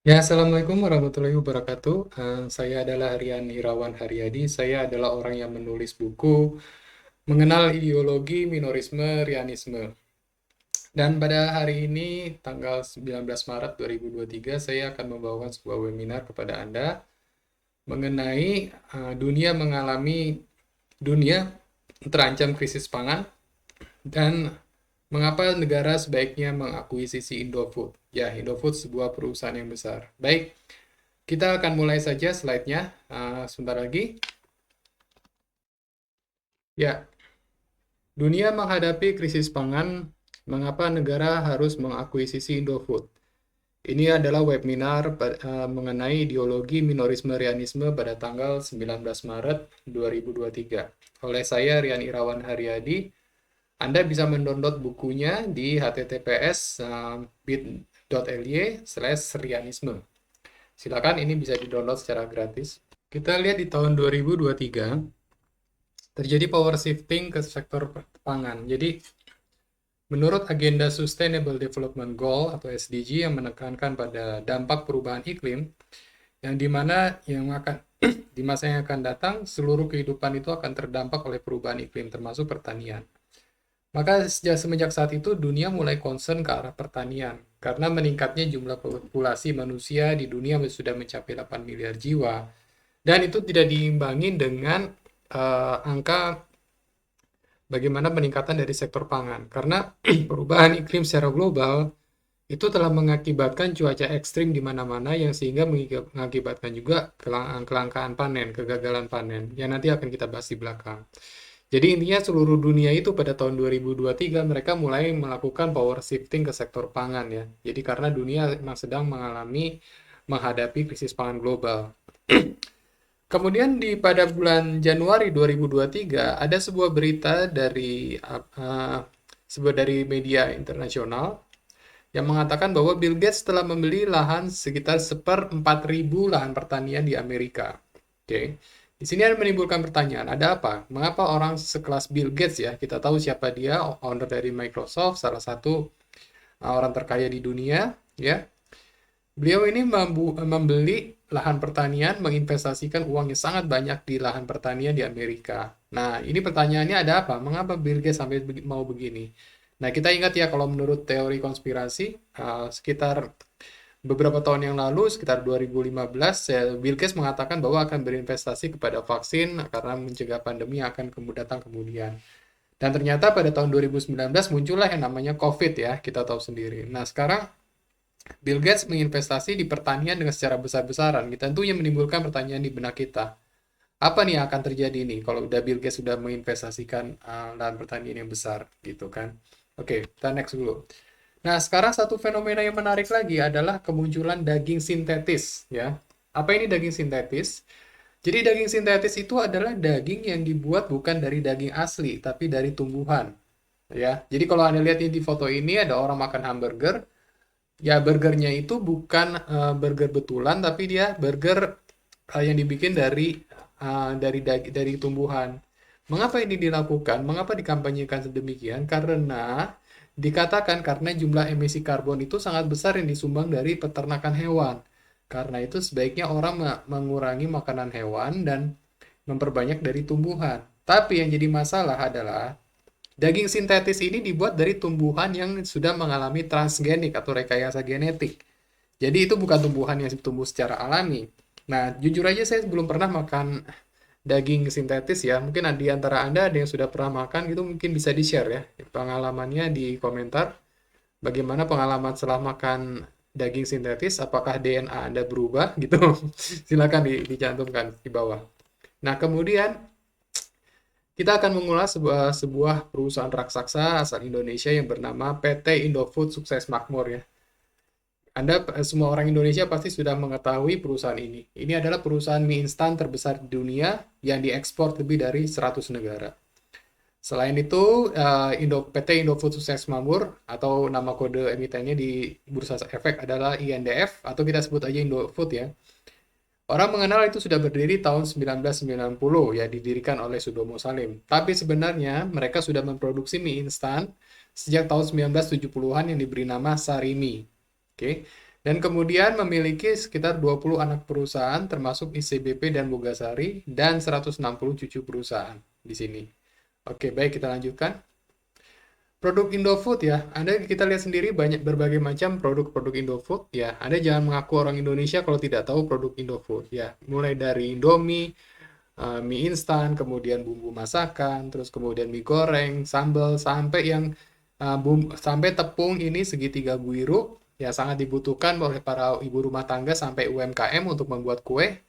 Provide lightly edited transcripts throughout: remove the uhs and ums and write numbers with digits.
Ya, Assalamualaikum warahmatullahi wabarakatuh. Saya adalah Rian Irawan Haryadi. Saya adalah orang yang menulis buku mengenal ideologi minorisme Rianisme. Dan pada hari ini, tanggal 19 Maret 2023, saya akan membawakan sebuah webinar kepada Anda mengenai dunia terancam krisis pangan dan mengapa negara sebaiknya mengakuisisi Indofood. Ya, Indofood sebuah perusahaan yang besar. Baik, kita akan mulai saja slide-nya sebentar lagi. Ya, dunia menghadapi krisis pangan, mengapa negara harus mengakuisisi Indofood? Ini adalah webinar mengenai ideologi minorisme Rianisme pada tanggal 19 Maret 2023. Oleh saya, Rian Irawan Haryadi. Anda bisa mendownload bukunya di https://bit.ly/rianisme. Silakan, ini bisa didownload secara gratis. Kita lihat di tahun 2023, terjadi power shifting ke sektor pangan. Jadi, menurut agenda Sustainable Development Goal atau SDG yang menekankan pada dampak perubahan iklim, yang dimana yang akan di masa yang akan datang, seluruh kehidupan itu akan terdampak oleh perubahan iklim, termasuk pertanian. Maka semenjak saat itu dunia mulai concern ke arah pertanian karena meningkatnya jumlah populasi manusia di dunia sudah mencapai 8 miliar jiwa dan itu tidak diimbangi dengan angka bagaimana peningkatan dari sektor pangan karena perubahan iklim secara global itu telah mengakibatkan cuaca ekstrim di mana-mana yang sehingga mengakibatkan juga kelangkaan panen, kegagalan panen yang nanti akan kita bahas di belakang. Jadi intinya seluruh dunia itu pada tahun 2023 mereka mulai melakukan power shifting ke sektor pangan ya. Jadi karena dunia memang sedang menghadapi krisis pangan global. Kemudian pada bulan Januari 2023 ada sebuah berita dari media internasional yang mengatakan bahwa Bill Gates telah membeli lahan sekitar 1/4.000 lahan pertanian di Amerika. Oke. Di sini ada menimbulkan pertanyaan, ada apa? Mengapa orang sekelas Bill Gates ya, kita tahu siapa dia, owner dari Microsoft, salah satu orang terkaya di dunia, ya. Beliau ini membeli lahan pertanian, menginvestasikan uang yang sangat banyak di lahan pertanian di Amerika. Nah, ini pertanyaannya ada apa? Mengapa Bill Gates sampai mau begini? Nah, kita ingat ya kalau menurut teori konspirasi, sekitar beberapa tahun yang lalu, sekitar 2015, Bill Gates mengatakan bahwa akan berinvestasi kepada vaksin karena mencegah pandemi yang akan datang kemudian. Dan ternyata pada tahun 2019 muncullah yang namanya COVID ya, kita tahu sendiri. Nah, sekarang Bill Gates menginvestasi di pertanian dengan secara besar-besaran. Tentunya menimbulkan pertanyaan di benak kita. Apa nih yang akan terjadi nih kalau udah Bill Gates sudah menginvestasikan lahan pertanian yang besar gitu kan. Oke, kita next dulu. Nah, sekarang satu fenomena yang menarik lagi adalah kemunculan daging sintetis ya. Apa ini daging sintetis? Jadi daging sintetis itu adalah daging yang dibuat bukan dari daging asli, tapi dari tumbuhan ya. Jadi kalau Anda lihat di foto ini ada orang makan hamburger, ya burgernya itu bukan burger betulan tapi dia burger yang dibikin dari tumbuhan. Mengapa ini dilakukan? Mengapa dikampanyekan sedemikian? Karena dikatakan karena jumlah emisi karbon itu sangat besar yang disumbang dari peternakan hewan. Karena itu sebaiknya orang mengurangi makanan hewan dan memperbanyak dari tumbuhan. Tapi yang jadi masalah adalah daging sintetis ini dibuat dari tumbuhan yang sudah mengalami transgenik atau rekayasa genetik. Jadi itu bukan tumbuhan yang tumbuh secara alami. Nah, jujur aja saya belum pernah makan daging sintetis ya. Mungkin di antara Anda ada yang sudah pernah makan gitu, mungkin bisa di-share ya pengalamannya di komentar. Bagaimana pengalaman setelah makan daging sintetis, apakah DNA Anda berubah gitu? Silakan dicantumkan di bawah. Nah, kemudian kita akan mengulas sebuah perusahaan raksasa asal Indonesia yang bernama PT Indofood Sukses Makmur ya. Anda semua orang Indonesia pasti sudah mengetahui perusahaan ini. Ini adalah perusahaan mie instan terbesar di dunia yang diekspor lebih dari 100 negara. Selain itu, PT Indofood Sukses Makmur atau nama kode emitennya di Bursa Efek adalah INDF atau kita sebut aja Indofood ya. Orang mengenal itu sudah berdiri tahun 1990 ya, didirikan oleh Sudomo Salim. Tapi sebenarnya mereka sudah memproduksi mie instan sejak tahun 1970-an yang diberi nama Sarimi. Oke. Dan kemudian memiliki sekitar 20 anak perusahaan termasuk ICBP dan Bogasari dan 160 cucu perusahaan di sini. Oke, baik kita lanjutkan. Produk Indofood ya, kita lihat sendiri banyak berbagai macam produk-produk Indofood ya. Anda jangan mengaku orang Indonesia kalau tidak tahu produk Indofood ya. Mulai dari Indomie, mie instan, kemudian bumbu masakan, terus kemudian mie goreng, sambal, sampai yang sampai tepung ini segitiga buiru ya sangat dibutuhkan oleh para ibu rumah tangga sampai UMKM untuk membuat kue.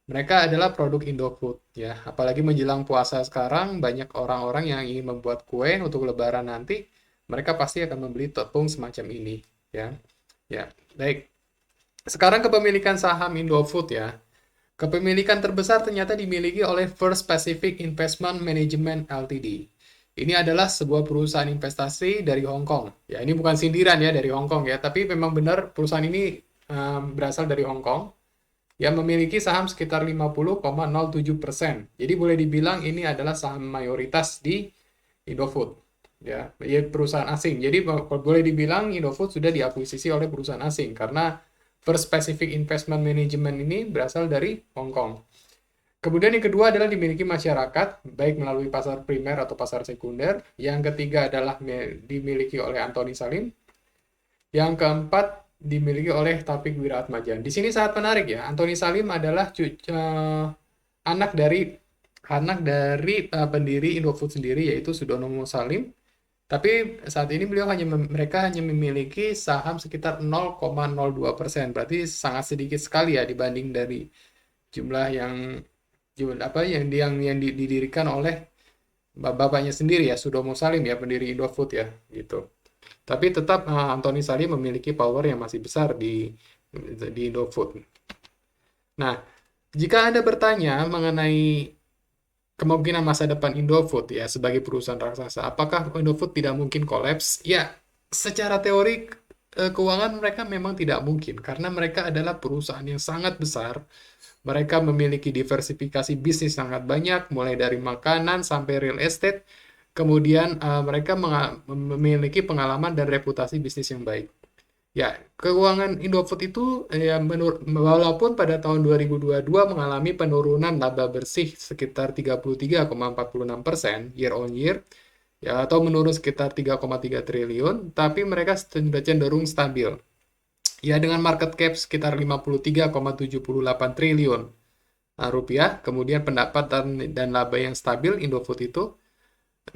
Mereka adalah produk Indofood ya. Apalagi menjelang puasa sekarang banyak orang-orang yang ingin membuat kue untuk lebaran nanti, mereka pasti akan membeli tepung semacam ini ya. Ya, baik. Sekarang kepemilikan saham Indofood ya. Kepemilikan terbesar ternyata dimiliki oleh First Pacific Investment Management Ltd. Ini adalah sebuah perusahaan investasi dari Hong Kong. Ya, ini bukan sindiran ya dari Hong Kong ya, tapi memang benar perusahaan ini berasal dari Hong Kong yang memiliki saham sekitar 50,07%. Jadi boleh dibilang ini adalah saham mayoritas di Indofood. Ya, perusahaan asing. Jadi boleh dibilang Indofood sudah diakuisisi oleh perusahaan asing karena First Pacific Investment Management ini berasal dari Hong Kong. Kemudian yang kedua adalah dimiliki masyarakat, baik melalui pasar primer atau pasar sekunder. Yang ketiga adalah dimiliki oleh Anthony Salim. Yang keempat dimiliki oleh Taufik Wiratmadjan. Di sini sangat menarik ya. Anthony Salim adalah anak dari pendiri Indofood sendiri yaitu Sudono Salim. Tapi saat ini mereka hanya memiliki saham sekitar 0,02%. Berarti sangat sedikit sekali ya dibanding dari jumlah yang didirikan oleh bapaknya sendiri ya, Sudono Salim ya, pendiri Indofood ya, gitu. Tapi tetap Anthony Salim memiliki power yang masih besar di Indofood. Nah, jika Anda bertanya mengenai kemungkinan masa depan Indofood ya sebagai perusahaan raksasa, apakah Indofood tidak mungkin kolaps? Ya, secara teori keuangan mereka memang tidak mungkin karena mereka adalah perusahaan yang sangat besar. Mereka memiliki diversifikasi bisnis sangat banyak, mulai dari makanan sampai real estate. Kemudian mereka memiliki pengalaman dan reputasi bisnis yang baik. Ya, keuangan Indofood itu ya walaupun pada tahun 2022 mengalami penurunan laba bersih sekitar 33,46% year on year, ya atau menurun sekitar 3,3 triliun, tapi mereka sudah cenderung stabil. Ya, dengan market cap sekitar 53,78 triliun rupiah, kemudian pendapatan dan laba yang stabil Indofood itu.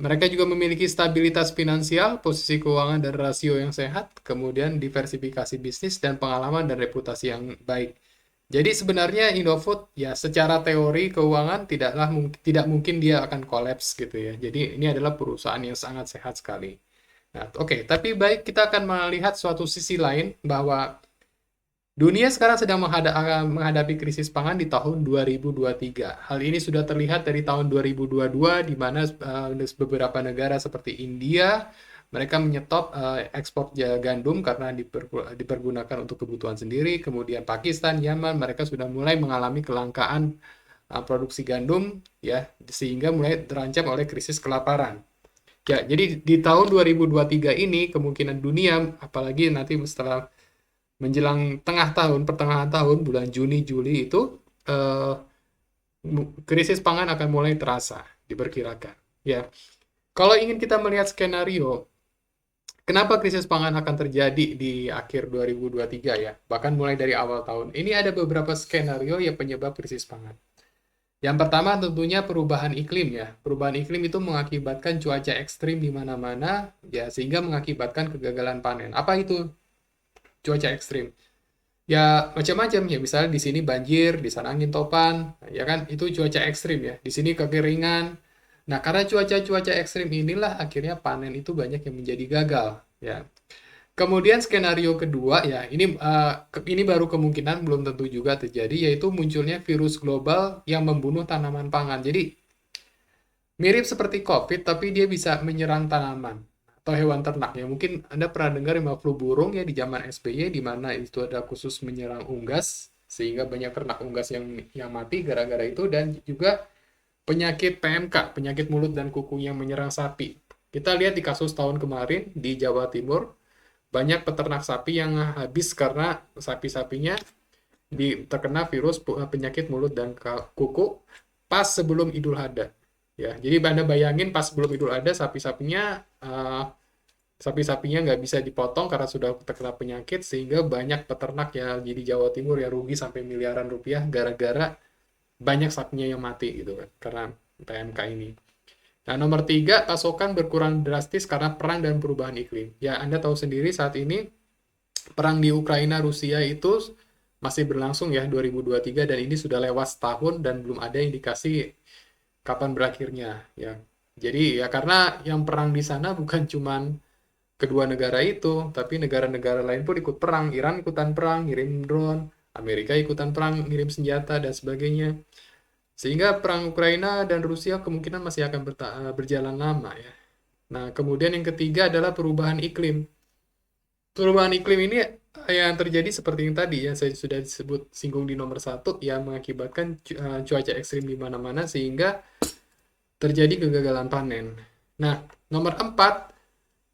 Mereka juga memiliki stabilitas finansial, posisi keuangan dan rasio yang sehat, kemudian diversifikasi bisnis dan pengalaman dan reputasi yang baik. Jadi sebenarnya Indofood ya secara teori keuangan tidak mungkin dia akan kolaps gitu ya. Jadi ini adalah perusahaan yang sangat sehat sekali. Nah, oke, tapi baik kita akan melihat suatu sisi lain bahwa dunia sekarang sedang menghadapi krisis pangan di tahun 2023. Hal ini sudah terlihat dari tahun 2022 di mana beberapa negara seperti India mereka menyetop ekspor gandum karena dipergunakan untuk kebutuhan sendiri. Kemudian Pakistan, Yaman mereka sudah mulai mengalami kelangkaan produksi gandum ya sehingga mulai terancam oleh krisis kelaparan. Ya, jadi di tahun 2023 ini kemungkinan dunia apalagi nanti setelah menjelang pertengahan tahun, bulan Juni, Juli itu krisis pangan akan mulai terasa, diperkirakan. Ya, kalau ingin kita melihat skenario, kenapa krisis pangan akan terjadi di akhir 2023 ya, bahkan mulai dari awal tahun. Ini ada beberapa skenario yang penyebab krisis pangan. Yang pertama tentunya perubahan iklim ya. Perubahan iklim itu mengakibatkan cuaca ekstrim di mana-mana, ya sehingga mengakibatkan kegagalan panen. Apa itu cuaca ekstrim? Ya macam-macam ya, misalnya di sini banjir, di sana angin topan, ya kan itu cuaca ekstrim ya. Di sini kekeringan. Nah, karena cuaca-cuaca ekstrim inilah akhirnya panen itu banyak yang menjadi gagal ya. Kemudian skenario kedua ya, ini baru kemungkinan belum tentu juga terjadi yaitu munculnya virus global yang membunuh tanaman pangan. Jadi mirip seperti COVID tapi dia bisa menyerang tanaman atau hewan ternak ya. Mungkin Anda pernah dengar yang flu burung ya di zaman SBY di mana itu ada khusus menyerang unggas sehingga banyak ternak unggas yang mati gara-gara itu, dan juga penyakit PMK, penyakit mulut dan kuku yang menyerang sapi. Kita lihat di kasus tahun kemarin di Jawa Timur banyak peternak sapi yang habis karena sapi-sapinya terkena virus penyakit mulut dan kuku pas sebelum Idul Adha. Ya, jadi Anda bayangin pas sebelum Idul Adha sapi-sapinya nggak bisa dipotong karena sudah terkena penyakit, sehingga banyak peternak ya di Jawa Timur ya rugi sampai miliaran rupiah gara-gara banyak sapinya yang mati gitu kan karena PMK ini. Nah, nomor 3, pasokan berkurang drastis karena perang dan perubahan iklim. Ya, Anda tahu sendiri saat ini perang di Ukraina Rusia itu masih berlangsung ya 2023, dan ini sudah lewat setahun dan belum ada indikasi kapan berakhirnya ya. Jadi ya karena yang perang di sana bukan cuman kedua negara itu, tapi negara-negara lain pun ikut perang. Iran ikutan perang, ngirim drone, Amerika ikutan perang, ngirim senjata dan sebagainya. Sehingga perang Ukraina dan Rusia kemungkinan masih akan berjalan lama ya. Nah, kemudian yang ketiga adalah perubahan iklim. Perubahan iklim ini yang terjadi seperti yang tadi ya, saya sudah singgung di nomor 1, yang mengakibatkan cuaca ekstrim di mana-mana sehingga terjadi kegagalan panen. Nah, nomor 4,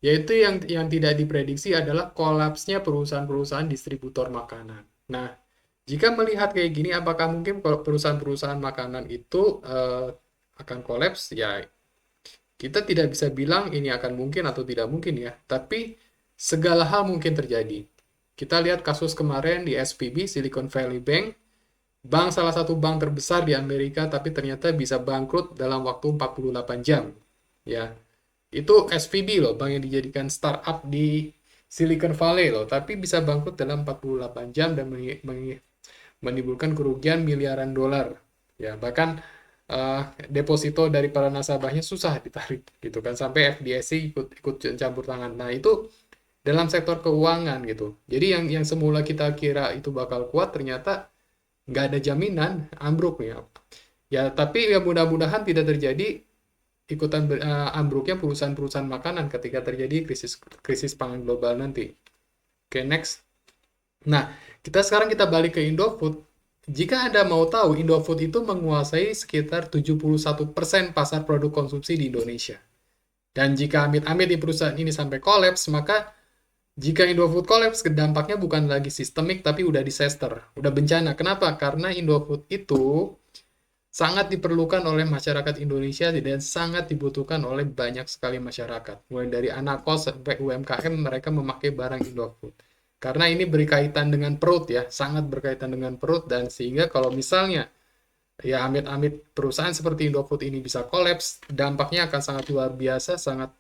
yaitu yang tidak diprediksi adalah kolapsnya perusahaan-perusahaan distributor makanan. Nah, jika melihat kayak gini, apakah mungkin perusahaan-perusahaan makanan itu akan kolaps? Ya, kita tidak bisa bilang ini akan mungkin atau tidak mungkin ya, tapi segala hal mungkin terjadi. Kita lihat kasus kemarin di SVB, Silicon Valley Bank, salah satu bank terbesar di Amerika, tapi ternyata bisa bangkrut dalam waktu 48 jam. Ya, itu SVB loh, bank yang dijadikan startup di Silicon Valley loh, tapi bisa bangkrut dalam 48 jam dan menimbulkan kerugian miliaran dolar. Ya, bahkan deposito dari para nasabahnya susah ditarik gitu kan, sampai FDIC ikut campur tangan. Nah, itu dalam sektor keuangan gitu. Jadi yang semula kita kira itu bakal kuat, ternyata nggak ada jaminan, ambruk ya. Ya, tapi ya mudah-mudahan tidak terjadi ikutan ambruknya perusahaan-perusahaan makanan ketika terjadi krisis pangan global nanti. Oke, next. Nah, kita balik ke Indofood. Jika Anda mau tahu, Indofood itu menguasai sekitar 71% pasar produk konsumsi di Indonesia. Dan jika amit-amit di perusahaan ini sampai kolaps, maka jika Indofood kolaps, dampaknya bukan lagi sistemik, tapi udah disaster, udah bencana. Kenapa? Karena Indofood itu sangat diperlukan oleh masyarakat Indonesia dan sangat dibutuhkan oleh banyak sekali masyarakat. Mulai dari anak kos sampai UMKM, mereka memakai barang Indofood. Karena ini berkaitan dengan perut ya, sangat berkaitan dengan perut, dan sehingga kalau misalnya ya amit-amit perusahaan seperti Indofood ini bisa kolaps, dampaknya akan sangat luar biasa, sangat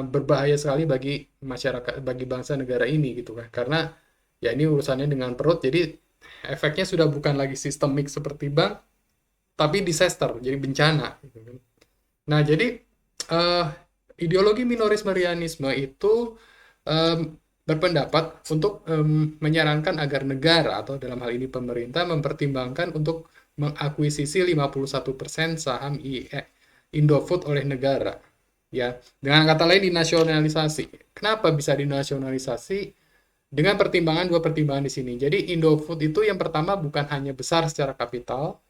berbahaya sekali bagi masyarakat, bagi bangsa negara ini gitu kan. Karena ya ini urusannya dengan perut, jadi efeknya sudah bukan lagi sistemik seperti bank, tapi disaster, jadi bencana gitu kan. Nah, jadi ideologi minoritarianisme itu berpendapat untuk menyarankan agar negara atau dalam hal ini pemerintah mempertimbangkan untuk mengakuisisi 51% saham Indofood oleh negara. Ya, dengan kata lain dinasionalisasi. Kenapa bisa dinasionalisasi? Dengan dua pertimbangan di sini. Jadi Indofood itu yang pertama bukan hanya besar secara kapital,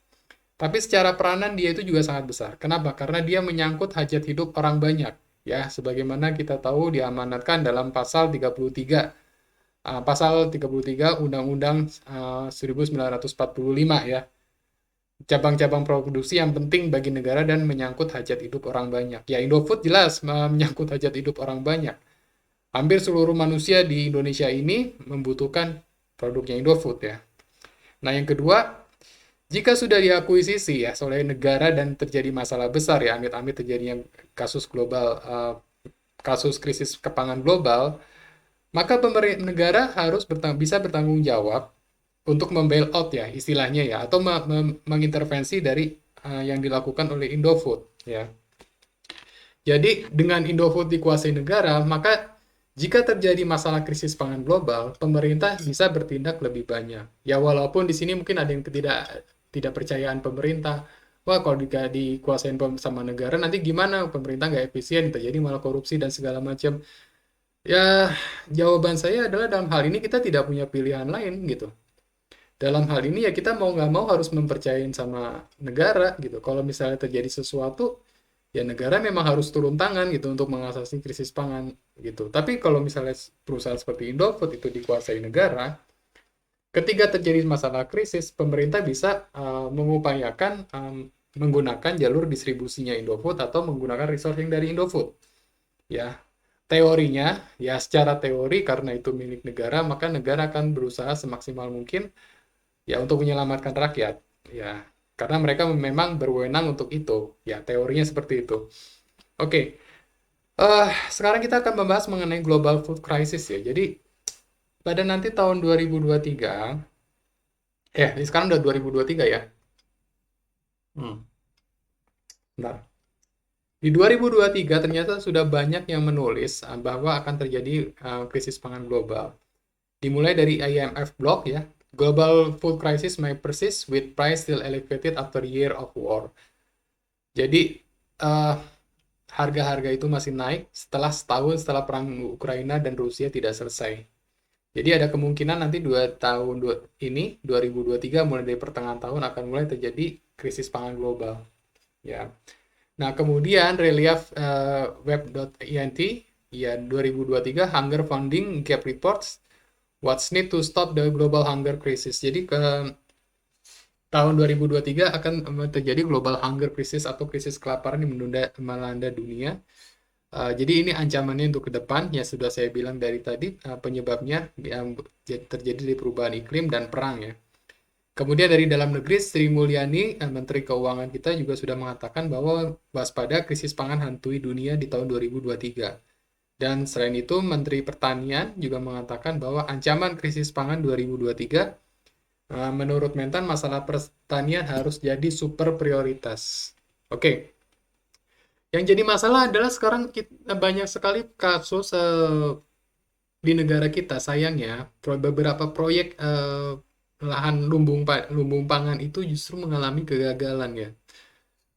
tapi secara peranan dia itu juga sangat besar. Kenapa? Karena dia menyangkut hajat hidup orang banyak. Ya, sebagaimana kita tahu diamanatkan dalam pasal 33. Pasal 33 Undang-Undang 1945 ya. Cabang-cabang produksi yang penting bagi negara dan menyangkut hajat hidup orang banyak. Ya, Indofood jelas menyangkut hajat hidup orang banyak. Hampir seluruh manusia di Indonesia ini membutuhkan produknya Indofood ya. Nah, yang kedua, jika sudah diakuisisi ya oleh negara dan terjadi masalah besar ya, amit-amit terjadinya kasus global, kasus krisis kepangan global, maka negara harus bisa bertanggung jawab untuk membail out ya istilahnya ya, atau mengintervensi dari yang dilakukan oleh Indofood ya. Jadi dengan Indofood dikuasai negara, maka jika terjadi masalah krisis pangan global, pemerintah bisa bertindak lebih banyak. Ya walaupun di sini mungkin ada yang tidak percayaan pemerintah. Wah, kalau dikuasain sama negara nanti gimana? Pemerintah nggak efisien, terjadi malah korupsi dan segala macam. Ya, jawaban saya adalah dalam hal ini kita tidak punya pilihan lain gitu. Dalam hal ini ya kita mau nggak mau harus mempercayain sama negara gitu. Kalau misalnya terjadi sesuatu, ya negara memang harus turun tangan gitu untuk mengatasi krisis pangan gitu. Tapi kalau misalnya perusahaan seperti Indofood itu dikuasai negara, ketika terjadi masalah krisis, pemerintah bisa mengupayakan menggunakan jalur distribusinya Indofood atau menggunakan resourcing dari Indofood. Ya, teorinya, ya secara teori karena itu milik negara, maka negara akan berusaha semaksimal mungkin ya untuk menyelamatkan rakyat. Ya, karena mereka memang berwenang untuk itu. Ya, teorinya seperti itu. Oke, sekarang kita akan membahas mengenai global food crisis ya. Jadi pada nanti tahun 2023, ini sekarang udah 2023 ya. Hmm, Bentar. Di 2023 ternyata sudah banyak yang menulis bahwa akan terjadi krisis pangan global. Dimulai dari IMF Block ya. Global food crisis may persist with price still elevated after year of war. Jadi eh, harga-harga itu masih naik setelah setahun setelah perang Ukraina dan Rusia tidak selesai. Jadi ada kemungkinan nanti 2023 mulai dari pertengahan tahun akan mulai terjadi krisis pangan global. Ya. Nah, kemudian relief web.int ya 2023 Hunger Funding Gap Reports What's Need to Stop the Global Hunger Crisis. Jadi ke tahun 2023 akan terjadi global hunger crisis atau krisis kelaparan yang melanda dunia. Jadi ini ancamannya untuk ke depan, ya sudah saya bilang dari tadi penyebabnya yang terjadi dari perubahan iklim dan perang ya. Kemudian dari dalam negeri, Sri Mulyani, Menteri Keuangan kita juga sudah mengatakan bahwa waspada krisis pangan hantui dunia di tahun 2023. Dan selain itu, Menteri Pertanian juga mengatakan bahwa ancaman krisis pangan 2023 menurut Mentan, masalah pertanian harus jadi super prioritas. Oke, yang jadi masalah adalah sekarang kita banyak sekali kasus di negara kita, sayangnya beberapa proyek lahan lumbung pangan itu justru mengalami kegagalan ya.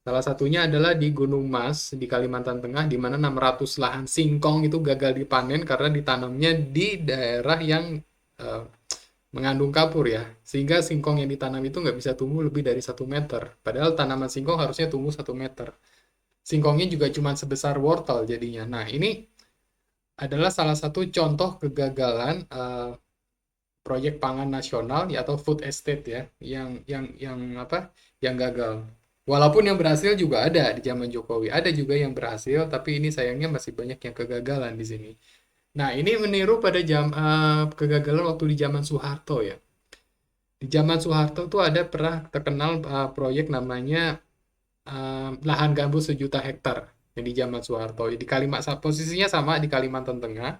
Salah satunya adalah di Gunung Mas di Kalimantan Tengah, di mana 600 lahan singkong itu gagal dipanen karena ditanamnya di daerah yang eh, mengandung kapur ya, sehingga singkong yang ditanam itu nggak bisa tumbuh lebih dari 1 meter. Padahal tanaman singkong harusnya tumbuh 1 meter. Singkongnya juga cuma sebesar wortel jadinya. Nah, ini adalah salah satu contoh kegagalan proyek pangan nasional ya, atau food estate ya, yang apa? Yang gagal. Walaupun yang berhasil juga ada di zaman Jokowi, ada juga yang berhasil, tapi ini sayangnya masih banyak yang kegagalan di sini. Nah, ini meniru pada kegagalan waktu di zaman Soeharto ya. Di zaman Soeharto tuh ada pernah terkenal proyek namanya lahan gambut 1 juta hektar yang di zaman Soeharto. Di posisinya sama di Kalimantan Tengah.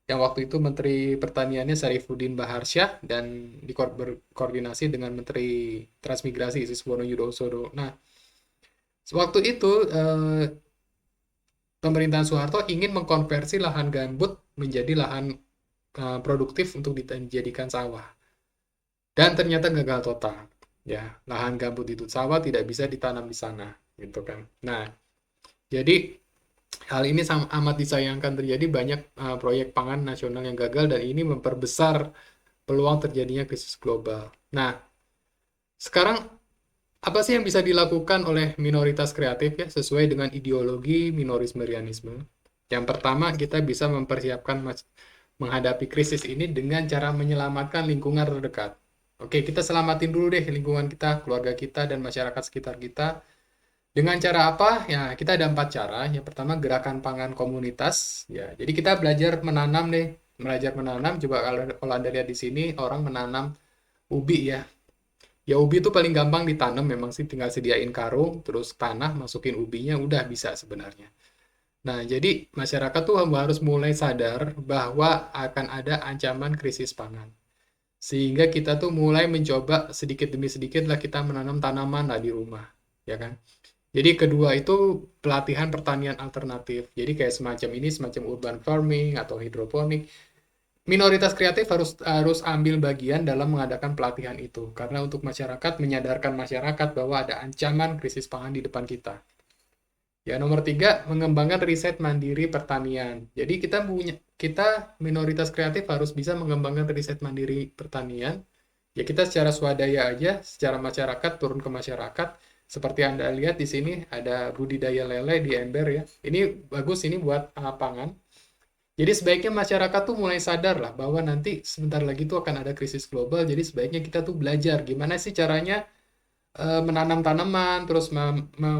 Yang waktu itu Menteri Pertaniannya Sarifuddin Baharsyah dan berkoordinasi dengan Menteri Transmigrasi Siswono Yudhoyono. Nah, waktu itu pemerintahan Soeharto ingin mengkonversi lahan gambut menjadi lahan produktif untuk dijadikan sawah. Dan ternyata gagal total. Ya, lahan gambut itu sawah tidak bisa ditanam di sana, gitu kan. Nah, jadi hal ini amat disayangkan, terjadi banyak proyek pangan nasional yang gagal dan ini memperbesar peluang terjadinya krisis global. Nah, sekarang apa sih yang bisa dilakukan oleh minoritas kreatif ya sesuai dengan ideologi minorismerianisme? Yang pertama, kita bisa mempersiapkan menghadapi krisis ini dengan cara menyelamatkan lingkungan terdekat. Oke, kita selamatin dulu deh lingkungan kita, keluarga kita, dan masyarakat sekitar kita. Dengan cara apa? Ya, kita ada 4 cara. Yang pertama, gerakan pangan komunitas. Ya, jadi kita belajar menanam deh. Belajar menanam. Coba kalau Anda lihat di sini, orang menanam ubi ya. Ya, ubi itu paling gampang ditanam. Memang sih tinggal sediain karung, terus tanah, masukin ubinya, udah bisa sebenarnya. Nah, jadi masyarakat tuh harus mulai sadar bahwa akan ada ancaman krisis pangan. Sehingga kita tuh mulai mencoba sedikit demi sedikit lah kita menanam tanaman lah di rumah, ya kan? Jadi kedua itu pelatihan pertanian alternatif. Jadi kayak semacam ini, semacam urban farming atau hidroponik. Minoritas kreatif harus ambil bagian dalam mengadakan pelatihan itu. Karena untuk masyarakat, menyadarkan masyarakat bahwa ada ancaman krisis pangan di depan kita. Ya, nomor 3, mengembangkan riset mandiri pertanian. Jadi kita minoritas kreatif harus bisa mengembangkan riset mandiri pertanian. Ya, kita secara swadaya aja, secara masyarakat turun ke masyarakat, Seperti Anda lihat di sini ada budidaya lele di ember ya. Ini bagus ini buat pangan. Jadi sebaiknya masyarakat tuh mulai sadar lah bahwa nanti sebentar lagi tuh akan ada krisis global. Jadi sebaiknya kita tuh belajar gimana sih caranya menanam tanaman, terus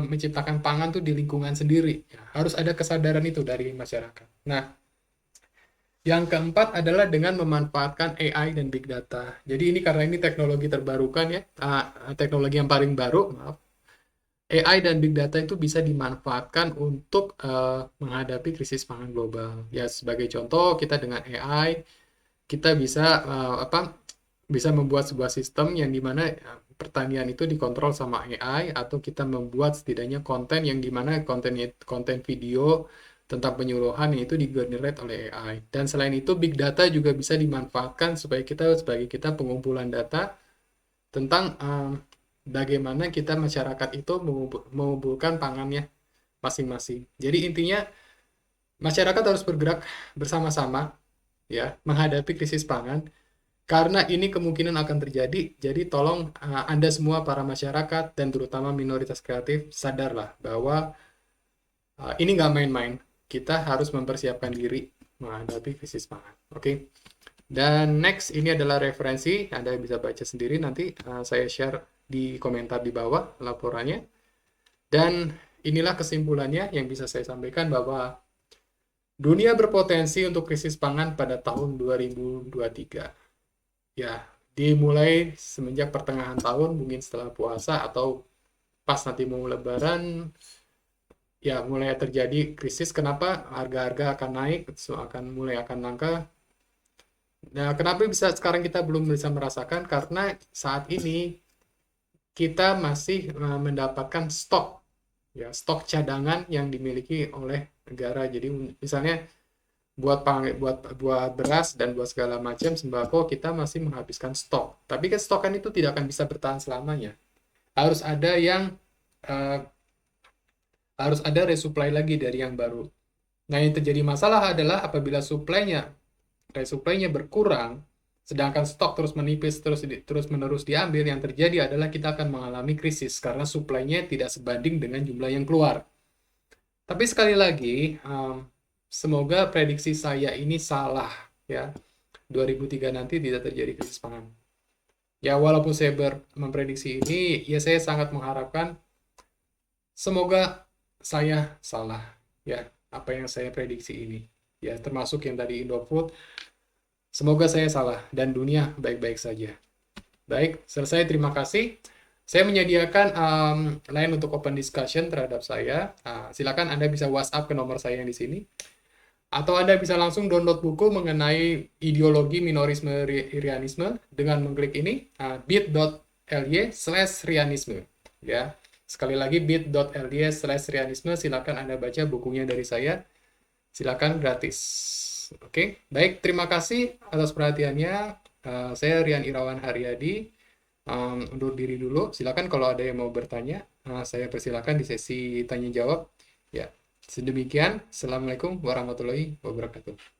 menciptakan pangan tuh di lingkungan sendiri. Ya, harus ada kesadaran itu dari masyarakat. Nah, yang keempat adalah dengan memanfaatkan AI dan Big Data. Jadi ini karena ini teknologi terbarukan ya, teknologi yang paling baru, maaf. AI dan Big Data itu bisa dimanfaatkan untuk menghadapi krisis pangan global. Ya, sebagai contoh, kita dengan AI, kita bisa bisa membuat sebuah sistem yang dimana pertanian itu dikontrol sama AI, atau kita membuat setidaknya konten yang dimana konten video tentang penyuluhan yang itu di-generate oleh AI. Dan selain itu, Big Data juga bisa dimanfaatkan supaya kita sebagai pengumpulan data tentang bagaimana kita masyarakat itu mengumpulkan pangannya masing-masing. Jadi intinya masyarakat harus bergerak bersama-sama ya menghadapi krisis pangan karena ini kemungkinan akan terjadi. Jadi tolong Anda semua para masyarakat dan terutama minoritas kreatif sadarlah bahwa ini nggak main-main. Kita harus mempersiapkan diri menghadapi krisis pangan. Oke. Dan next, ini adalah referensi. Anda bisa baca sendiri nanti. Saya share di komentar di bawah laporannya. Dan inilah kesimpulannya yang bisa saya sampaikan bahwa dunia berpotensi untuk krisis pangan pada tahun 2023. Ya, dimulai semenjak pertengahan tahun, mungkin setelah puasa atau pas nanti mau lebaran, ya mulai terjadi krisis. Kenapa? Harga-harga akan naik, akan langka. Nah, kenapa bisa sekarang kita belum bisa merasakan? Karena saat ini kita masih mendapatkan stok, ya stok cadangan yang dimiliki oleh negara. Jadi misalnya buat beras dan buat segala macam sembako kita masih menghabiskan stok. Tapi kan stokan itu tidak akan bisa bertahan selamanya. Harus ada resupply lagi dari yang baru. Nah, yang terjadi masalah adalah apabila resupply-nya berkurang, sedangkan stok terus menipis, terus menerus diambil, yang terjadi adalah kita akan mengalami krisis karena supply-nya tidak sebanding dengan jumlah yang keluar. Tapi sekali lagi, semoga prediksi saya ini salah ya. 2003 nanti tidak terjadi krisis pangan. Ya, walaupun saya memprediksi ini, ya saya sangat mengharapkan semoga saya salah ya apa yang saya prediksi ini. Ya, termasuk yang tadi Indofood. Semoga saya salah dan dunia baik-baik saja. Baik, selesai. Terima kasih. Saya menyediakan line untuk open discussion terhadap saya. Silakan Anda bisa WhatsApp ke nomor saya yang di sini. Atau Anda bisa langsung download buku mengenai ideologi minorisme Rianisme dengan mengklik ini, bit.ly/Rianisme. Ya, sekali lagi bit.ly/Rianisme. Silakan Anda baca bukunya dari saya. Silakan gratis. Oke, baik. Terima kasih atas perhatiannya. Saya Rian Irawan Haryadi. Undur diri dulu. Silakan kalau ada yang mau bertanya, saya persilakan di sesi tanya jawab. Ya, sedemikian. Assalamualaikum warahmatullahi wabarakatuh.